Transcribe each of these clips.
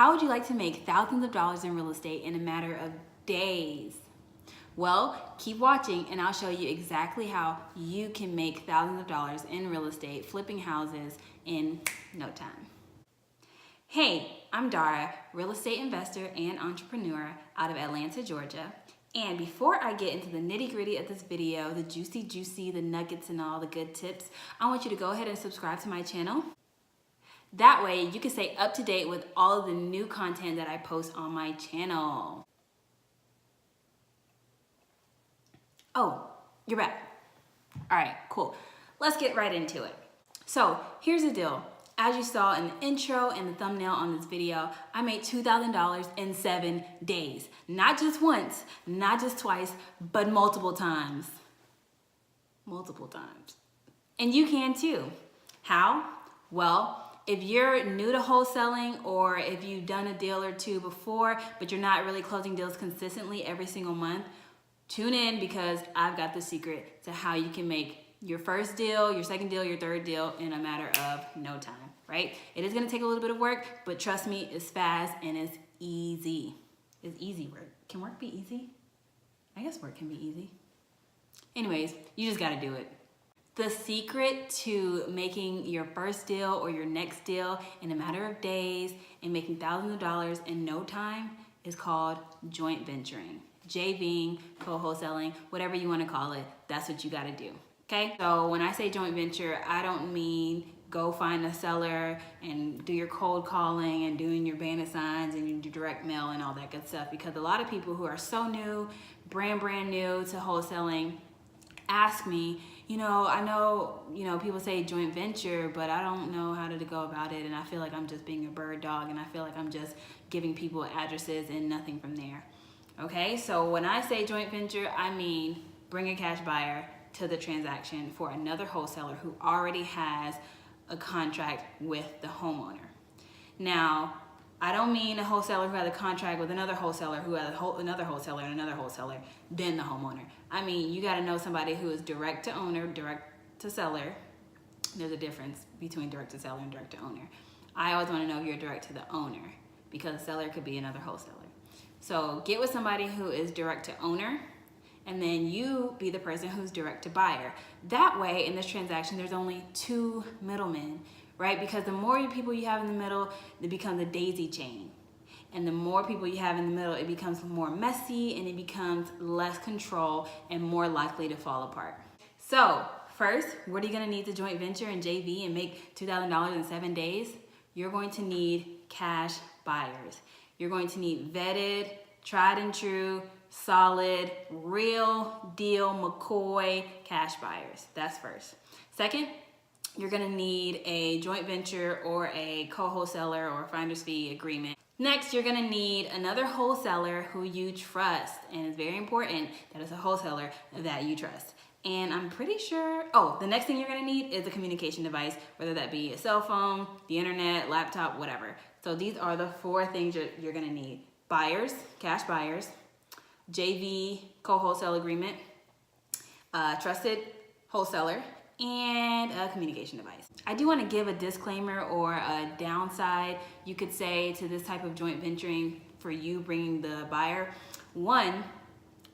How would you like to make thousands of dollars in real estate in a matter of days? Well, keep watching and I'll show you exactly how you can make thousands of dollars in real estate, flipping houses in no time. Hey, I'm Dara, real estate investor and entrepreneur out of Atlanta, Georgia. And before I get into the nitty-gritty of this video, the juicy, the nuggets and all the good tips, I want you to go ahead and subscribe to my channel. That way you can stay up to date with all of the new content that I post on my channel. Oh, you're back. All right, cool. Let's get right into it. So here's the deal. As you saw in the intro and the thumbnail on this video, I made $2,000 in 7 days. Not just once, not just twice, but multiple times. Multiple times. And you can too. How? Well, if you're new to wholesaling or if you've done a deal or two before, but you're not really closing deals consistently every single month, tune in because I've got the secret to how you can make your first deal, your second deal, your third deal in a matter of no time, right? It is gonna take a little bit of work, but trust me, it's fast and it's easy. It's easy work. Can work be easy? I guess work can be easy. Anyways, you just gotta do it. The secret to making your first deal or your next deal in a matter of days and making thousands of dollars in no time is called joint venturing. JVing, co-wholesaling, whatever you want to call it, that's what you got to do. Okay? So when I say joint venture, I don't mean go find a seller and do your cold calling and doing your bandit signs and your direct mail and all that good stuff, because a lot of people who are so new, brand new to wholesaling ask me, I know, people say joint venture, but I don't know how to go about it, and I feel like I'm just being a bird dog, and I feel like I'm just giving people addresses and nothing from there. Okay, so when I say joint venture, I mean bring a cash buyer to the transaction for another wholesaler who already has a contract with the homeowner. Now, I don't mean a wholesaler who has a contract with another wholesaler who has another wholesaler and another wholesaler, then the homeowner. I mean, you got to know somebody who is direct to owner, direct to seller. There's a difference between direct to seller and direct to owner. I always want to know if you're direct to the owner, because a seller could be another wholesaler. So get with somebody who is direct to owner, and then you be the person who's direct to buyer. That way, in this transaction, there's only 2 middlemen, right? Because the more people you have in the middle, it becomes a daisy chain. And the more people you have in the middle, it becomes more messy and it becomes less control and more likely to fall apart. So first, what are you gonna need to joint venture and JV and make $2,000 in 7 days? You're going to need cash buyers. You're going to need vetted, tried and true, solid, real deal McCoy cash buyers. That's first. Second, you're gonna need a joint venture or a co-wholesaler or finder's fee agreement. Next, you're gonna need another wholesaler who you trust, and it's very important that it's a wholesaler that you trust. And I'm pretty sure, the next thing you're gonna need is a communication device, whether that be a cell phone, the internet, laptop, whatever. So these are the 4 things you're gonna need. Buyers, cash buyers, JV, co-wholesale agreement, trusted wholesaler, and a communication device. I do want to give a disclaimer or a downside, you could say, to this type of joint venturing for you bringing the buyer. 1,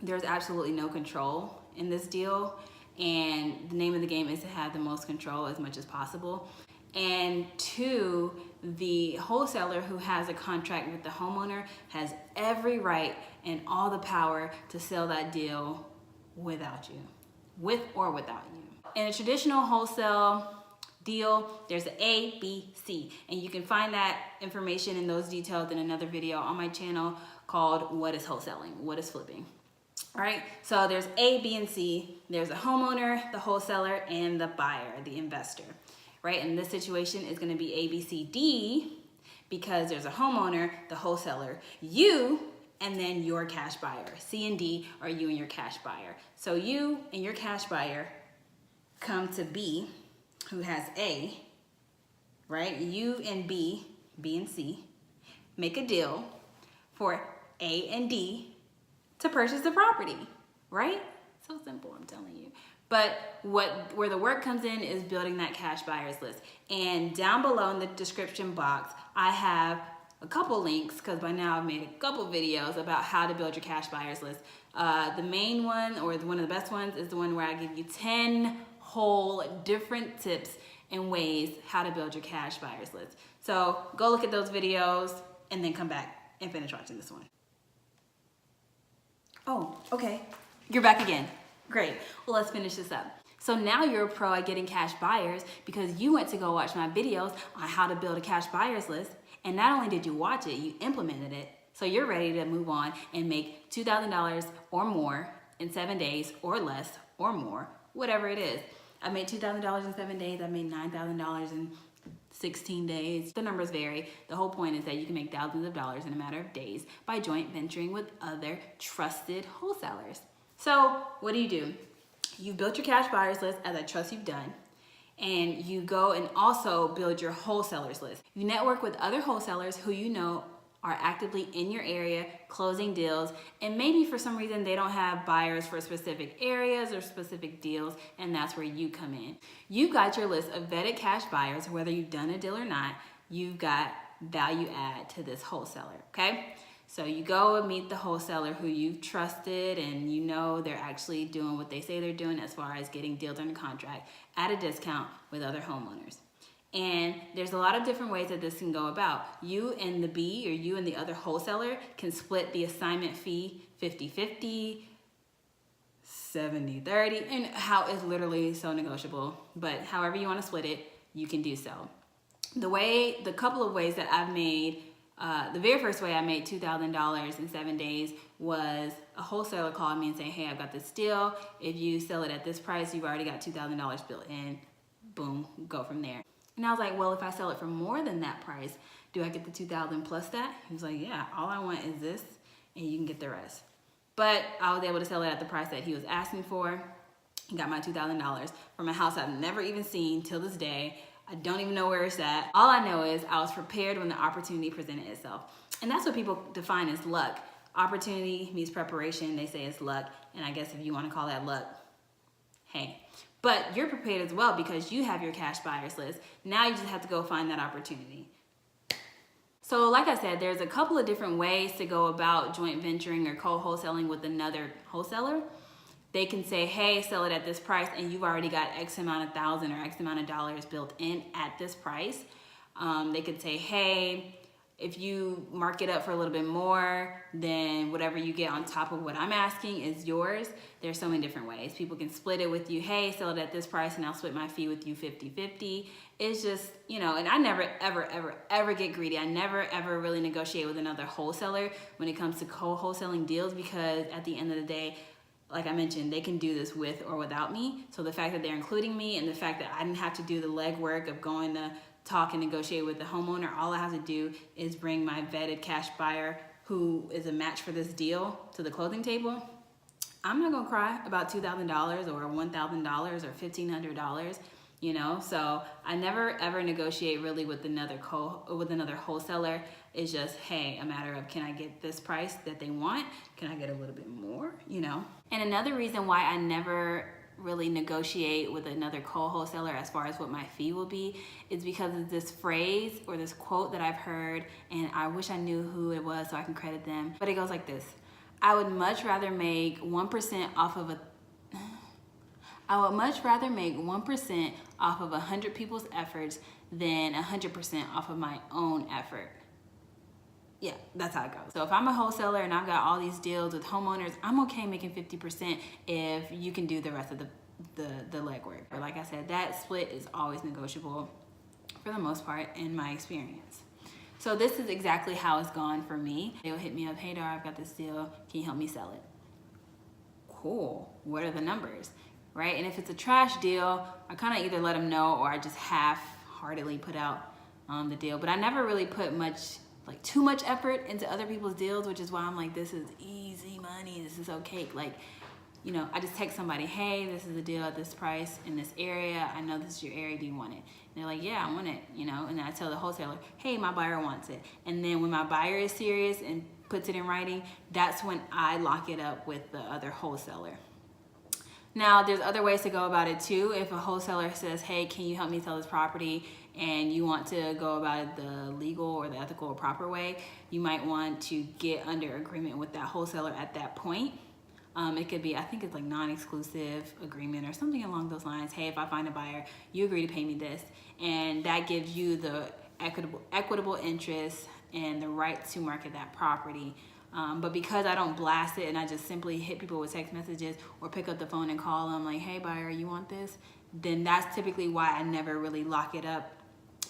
there's absolutely no control in this deal, and the name of the game is to have the most control as much as possible. And 2, the wholesaler who has a contract with the homeowner has every right and all the power to sell that deal without you, with or without you. In a traditional wholesale deal, there's an A, B, C, and you can find that information and those details in another video on my channel called What is Wholesaling? What is Flipping? All right, so there's A, B, and C. There's the homeowner, the wholesaler, and the buyer, the investor. Right, and this situation is going to be A, B, C, D, because there's a homeowner, the wholesaler, you, and then your cash buyer. C and D are you and your cash buyer. So you and your cash buyer come to B, who has A, right? You and B and C, make a deal for A and D to purchase the property, right? So simple, I'm telling you. But where the work comes in is building that cash buyers list. And down below in the description box, I have a couple links, because by now I've made a couple videos about how to build your cash buyers list. The main one, or one of the best ones, is the one where I give you 10 whole different tips and ways how to build your cash buyers list. So go look at those videos and then come back and finish watching this one. Oh, okay. You're back again. Great. Well, let's finish this up. So now you're a pro at getting cash buyers because you went to go watch my videos on how to build a cash buyers list. And not only did you watch it, you implemented it. So you're ready to move on and make $2,000 or more in 7 days, or less or more, whatever it is. I made $2,000 in 7 days. I made $9,000 in 16 days. The numbers vary. The whole point is that you can make thousands of dollars in a matter of days by joint venturing with other trusted wholesalers. So what do? You've built your cash buyers list, as I trust you've done, and you go and also build your wholesalers list. You network with other wholesalers who you know are actively in your area closing deals, and maybe for some reason they don't have buyers for specific areas or specific deals, and that's where you come in. You've got your list of vetted cash buyers. Whether you've done a deal or not, you've got value add to this wholesaler, okay? So you go and meet the wholesaler who you've trusted and you know they're actually doing what they say they're doing as far as getting deals under contract at a discount with other homeowners. And there's a lot of different ways that this can go about. You and the B, or you and the other wholesaler, can split the assignment fee 50-50, 70-30, and how it's literally so negotiable. But however you want to split it, you can do so. The couple of ways that I've made, the very first way I made $2,000 in 7 days was a wholesaler called me and saying, hey, I've got this deal. If you sell it at this price, you've already got $2,000 built in. Boom, go from there. And I was like, well, if I sell it for more than that price, do I get the $2,000 plus that? He was like, yeah, all I want is this and you can get the rest. But I was able to sell it at the price that he was asking for. He got my $2,000 from a house I've never even seen till this day. I don't even know where it's at. All I know is I was prepared when the opportunity presented itself. And that's what people define as luck. Opportunity means preparation. They say it's luck. And I guess if you want to call that luck, hey. But you're prepared as well because you have your cash buyers list. Now you just have to go find that opportunity. So like I said, there's a couple of different ways to go about joint venturing or co-wholesaling with another wholesaler. They can say, hey, sell it at this price, and you've already got X amount of thousand or X amount of dollars built in at this price. They could say, hey, if you mark it up for a little bit more, then whatever you get on top of what I'm asking is yours. There's so many different ways. People can split it with you. Hey, sell it at this price and I'll split my fee with you 50-50. It's just, you know, and I never, ever get greedy. I never, ever really negotiate with another wholesaler when it comes to co-wholesaling deals, because at the end of the day, like I mentioned, they can do this with or without me. So the fact that they're including me and the fact that I didn't have to do the legwork of going to talk and negotiate with the homeowner, all I have to do is bring my vetted cash buyer who is a match for this deal to the closing table. I'm not gonna cry about $2,000 or $1,000 or $1,500, you know? So I never ever negotiate really with another wholesaler. It's just, hey, a matter of, can I get this price that they want? Can I get a little bit more, you know? And another reason why I never really negotiate with another co-wholesaler as far as what my fee will be is because of this phrase or this quote that I've heard, and I wish I knew who it was so I can credit them, but it goes like this: I would much rather make 1% off of 100 people's efforts than 100% off of my own effort. Yeah, that's how it goes. So if I'm a wholesaler and I've got all these deals with homeowners, I'm okay making 50% if you can do the rest of the legwork. But like I said, that split is always negotiable for the most part in my experience. So this is exactly how it's gone for me. They'll hit me up, hey Dar, I've got this deal, can you help me sell it? Cool, what are the numbers, right? And if it's a trash deal, I kind of either let them know or I just half-heartedly put out the deal. But I never really put too much effort into other people's deals, which is why I'm like, this is easy money, this is okay. Like, you know, I just text somebody, hey, this is a deal at this price in this area. I know this is your area, do you want it? And they're like, yeah, I want it, you know? And then I tell the wholesaler, hey, my buyer wants it. And then when my buyer is serious and puts it in writing, that's when I lock it up with the other wholesaler. Now, there's other ways to go about it too. If a wholesaler says, hey, can you help me sell this property, and you want to go about it the legal or the ethical or proper way, you might want to get under agreement with that wholesaler at that point. It could be, I think it's like non-exclusive agreement or something along those lines. Hey, if I find a buyer, you agree to pay me this. And that gives you the equitable interest and the right to market that property. But because I don't blast it and I just simply hit people with text messages or pick up the phone and call them like, hey buyer, you want this? Then that's typically why I never really lock it up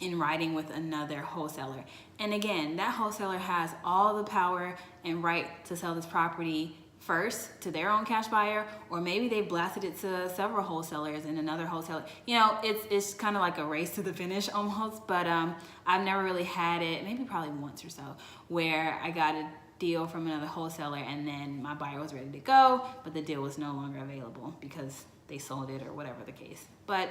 in writing with another wholesaler. And again, that wholesaler has all the power and right to sell this property first to their own cash buyer, or maybe they blasted it to several wholesalers and another wholesaler. You know, it's kind of like a race to the finish almost, but I've never really had it, maybe probably once or so, where I got a deal from another wholesaler and then my buyer was ready to go, but the deal was no longer available because they sold it or whatever the case. But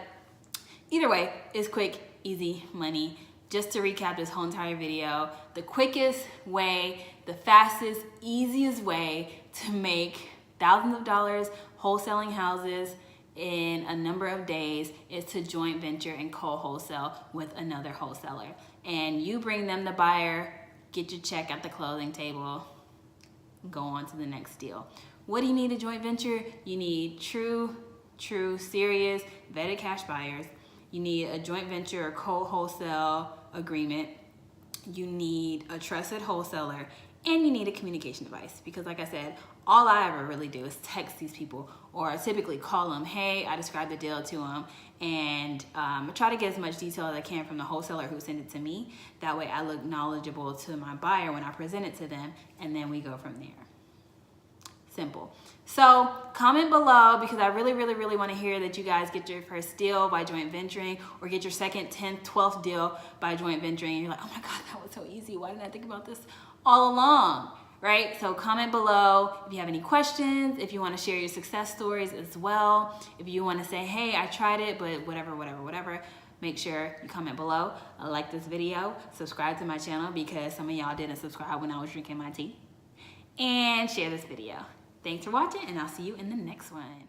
either way, it's quick, easy money. Just to recap this whole entire video, the quickest way, the fastest, easiest way to make thousands of dollars wholesaling houses in a number of days is to joint venture and co-wholesale with another wholesaler. And you bring them the buyer, get your check at the closing table, go on to the next deal. What do you need to joint venture? You need true, serious, vetted cash buyers. You need a joint venture or co-wholesale agreement. You need a trusted wholesaler, and you need a communication device, because like I said, all I ever really do is text these people, or I typically call them. Hey, I describe the deal to them, and I try to get as much detail as I can from the wholesaler who sent it to me. That way I look knowledgeable to my buyer when I present it to them, and then we go from there. Simple. So comment below, because I really want to hear that you guys get your first deal by joint venturing, or get your second, 10th, 12th deal by joint venturing. And you're like, oh my God, that was so easy. Why didn't I think about this all along? Right? So comment below if you have any questions, if you want to share your success stories as well. If you want to say, hey, I tried it, but whatever. Make sure you comment below. Like this video, subscribe to my channel, because some of y'all didn't subscribe when I was drinking my tea. And share this video. Thanks for watching, and I'll see you in the next one.